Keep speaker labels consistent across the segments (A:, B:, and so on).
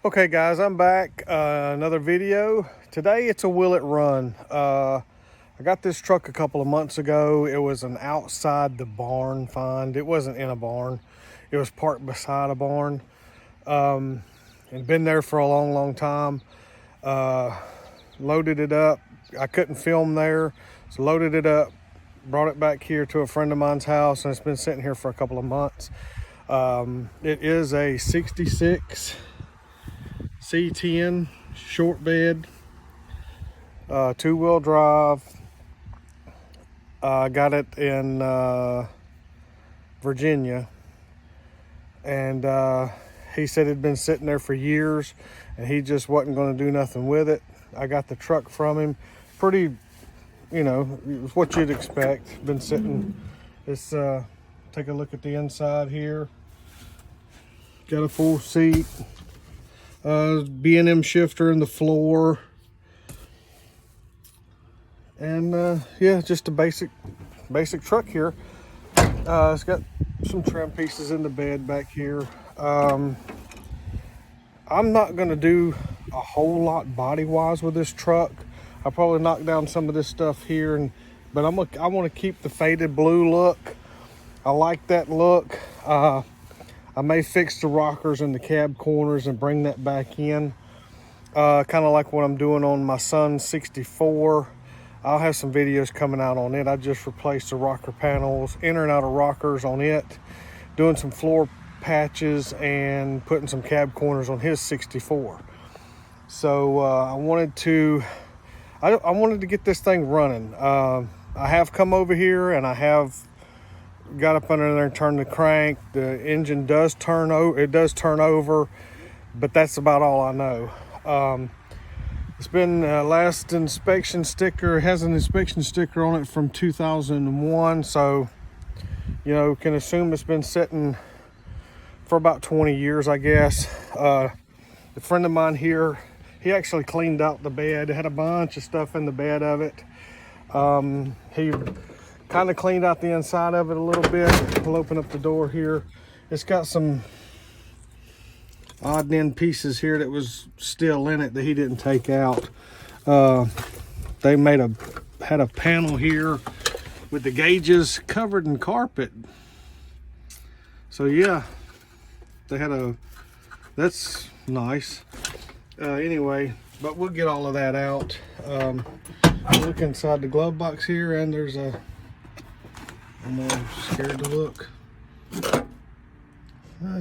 A: Okay guys, I'm back, another video. Today it's a will it run. I got this truck a couple of months ago. It was an outside the barn find. It wasn't in a barn. It was parked beside a barn. And been there for a long time. Loaded it up. I couldn't film there, so loaded it up, brought it back here to a friend of mine's house, and it's been sitting here for a couple of months. It is a 66 c10 short bed, two-wheel drive. I got it in Virginia, and he said it'd been sitting there for years and he just wasn't going to do nothing with it. I got the truck from him. Pretty, it was what you'd expect. Been sitting. It's take a look at the inside here. Got a full seat. B&M shifter in the floor, and yeah, just a basic truck here. It's got some trim pieces in the bed back here. I'm not going to do a whole lot body wise with this truck. I'll probably knock down some of this stuff here, but I want to keep the faded blue look. I like that look. I may fix the rockers and the cab corners and bring that back in. Kind of like what I'm doing on my son's 64. I'll have some videos coming out on it. I just replaced the rocker panels, in and out of rockers on it, doing some floor patches and putting some cab corners on his 64. So I wanted to get this thing running. I have come over here and I have got up under there and turned the crank. The engine does turn over. It does turn over, but that's about all I know. It's been last inspection sticker. It has an inspection sticker on it from 2001, so can assume it's been sitting for about 20 years, I guess. A friend of mine here, he actually cleaned out the bed. It had a bunch of stuff in the bed of it. He kind of cleaned out the inside of it a little bit. We'll open up the door here. It's got some odd end pieces here that was still in it that he didn't take out. They had a panel here with the gauges covered in carpet. So yeah, that's nice. Anyway, but we'll get all of that out. Look inside the glove box here, and there's I'm scared to look.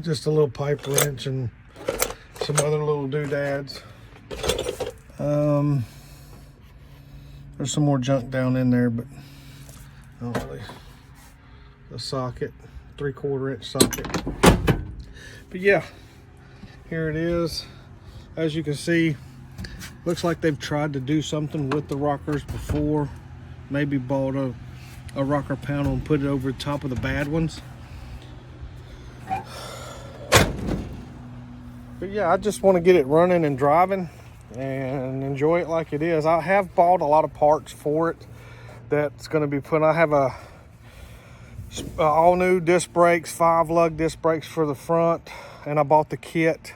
A: Just a little pipe wrench and some other little doodads. There's some more junk down in there, but not really. A socket, 3/4 inch socket. But yeah, here it is. As you can see, looks like they've tried to do something with the rockers before. Maybe bought a rocker panel and put it over the top of the bad ones. But yeah, I just want to get it running and driving and enjoy it like it is. I have bought a lot of parts for it that's going to be put. I have a all new disc brakes, 5-lug disc brakes for the front, and I bought the kit,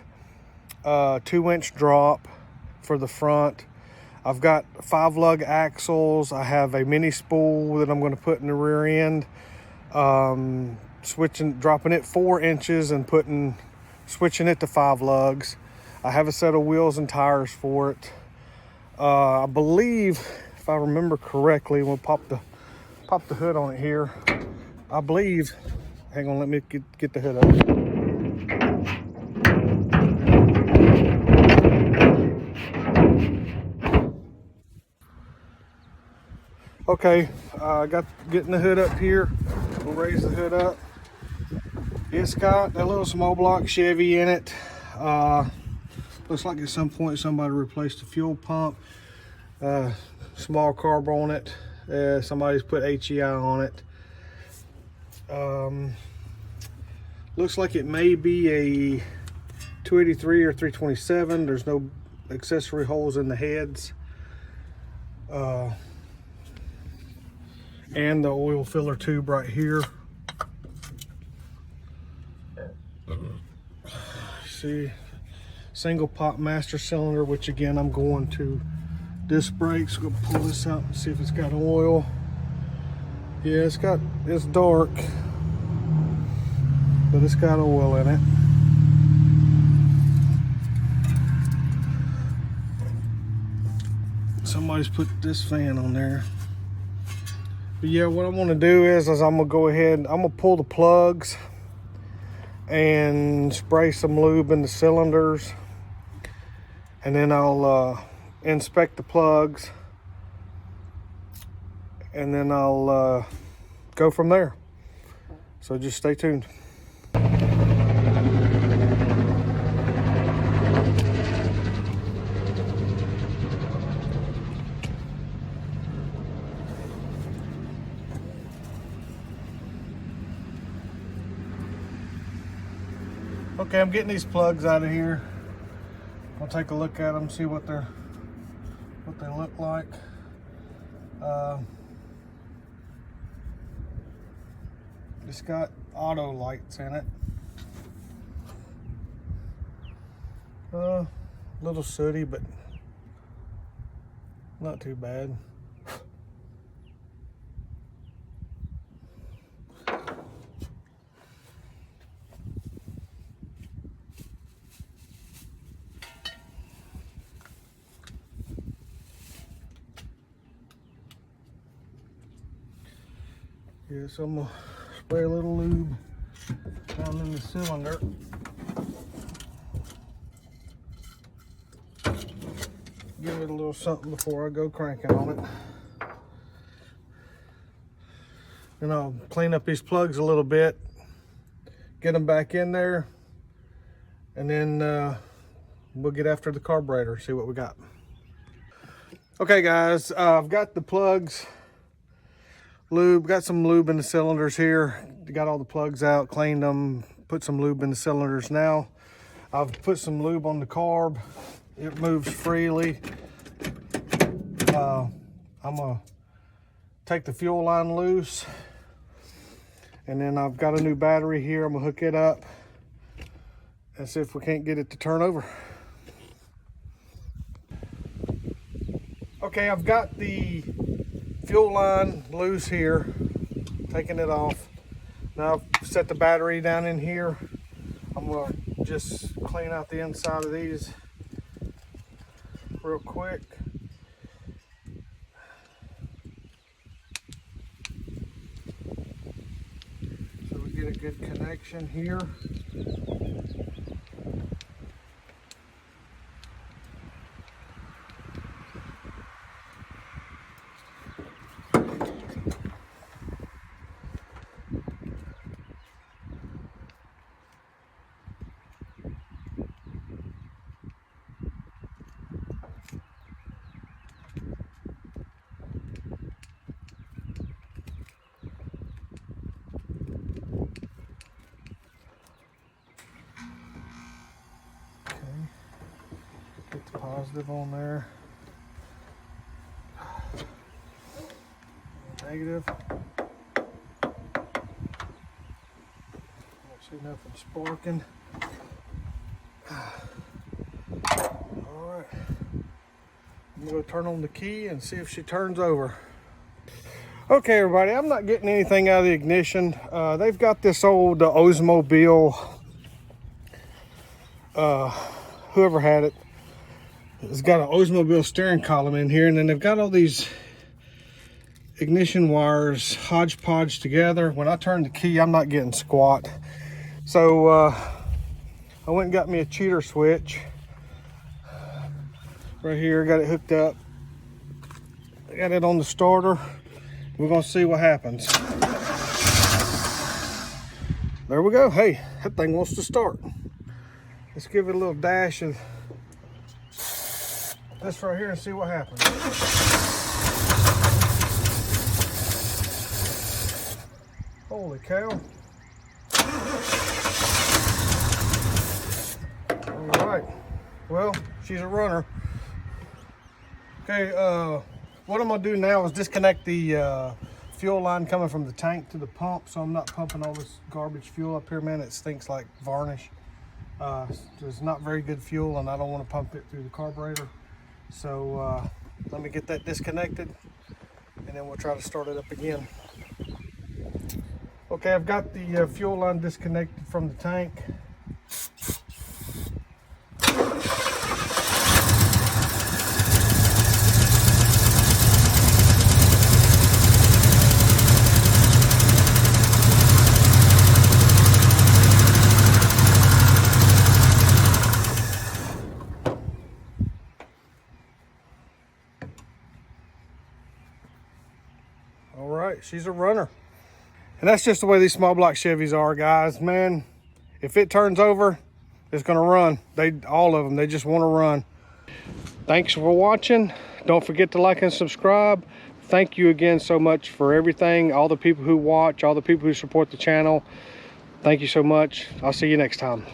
A: 2-inch drop for the front. I've got 5-lug axles. I have a mini spool that I'm going to put in the rear end. Dropping it 4 inches and switching it to 5 lugs. I have a set of wheels and tires for it. I believe, if I remember correctly, we'll pop the hood on it here. I believe, hang on, let me get the hood up. Okay, getting the hood up here. We'll raise the hood up. It's got a little small block Chevy in it. Looks like at some point somebody replaced the fuel pump. Small carb on it. Somebody's put HEI on it. Looks like it may be a 283 or 327. There's no accessory holes in the heads. And the oil filler tube right here. See, single pop master cylinder, which again, I'm going to disc brakes. We'll pull this out and see if it's got oil. Yeah, it's dark, but it's got oil in it. Somebody's put this fan on there. But yeah, what I'm gonna do is I'm gonna go ahead, I'm gonna pull the plugs and spray some lube in the cylinders, and then I'll inspect the plugs, and then I'll go from there. So just stay tuned. Okay, I'm getting these plugs out of here. I'll take a look at them, see what they look like. It's got auto lights in it. A little sooty, but not too bad. Yeah, so I'm gonna spray a little lube down in the cylinder. Give it a little something before I go cranking on it. And I'll clean up these plugs a little bit, get them back in there, and then we'll get after the carburetor, see what we got. Okay guys, I've got the plugs, got some lube in the cylinders here. Got all the plugs out, cleaned them, put some lube in the cylinders. Now I've put some lube on the carb. It moves freely. I'm gonna take the fuel line loose, and then I've got a new battery here. I'm gonna hook it up and see if we can't get it to turn over. Okay, I've got the fuel line loose here, taking it off. Now I've set the battery down in here. I'm gonna just clean out the inside of these real quick. So we get a good connection here. Get the positive on there. Negative. Don't see nothing sparking. Alright. I'm gonna go turn on the key and see if she turns over. Okay everybody, I'm not getting anything out of the ignition. They've got this old Oldsmobile, whoever had it, it's got an Oldsmobile steering column in here, and then they've got all these ignition wires hodgepodge together. When I turn the key, I'm not getting squat. So I went and got me a cheater switch right here, got it hooked up. I got it on the starter. We're gonna see what happens. There we go. Hey, that thing wants to start. Let's give it a little dash of this right here and see what happens. Holy cow. All right, well, she's a runner. Okay, what I'm gonna do now is disconnect the fuel line coming from the tank to the pump, so I'm not pumping all this garbage fuel up here, man. It stinks like varnish. It's not very good fuel, and I don't want to pump it through the carburetor. So let me get that disconnected, and then we'll try to start it up again. Okay, I've got the fuel line disconnected from the tank. All right, she's a runner. And that's just the way these small block Chevys are, guys. Man, if it turns over, it's gonna run. All of them, they just wanna run. Thanks for watching. Don't forget to like and subscribe. Thank you again so much for everything. All the people who watch, all the people who support the channel. Thank you so much. I'll see you next time.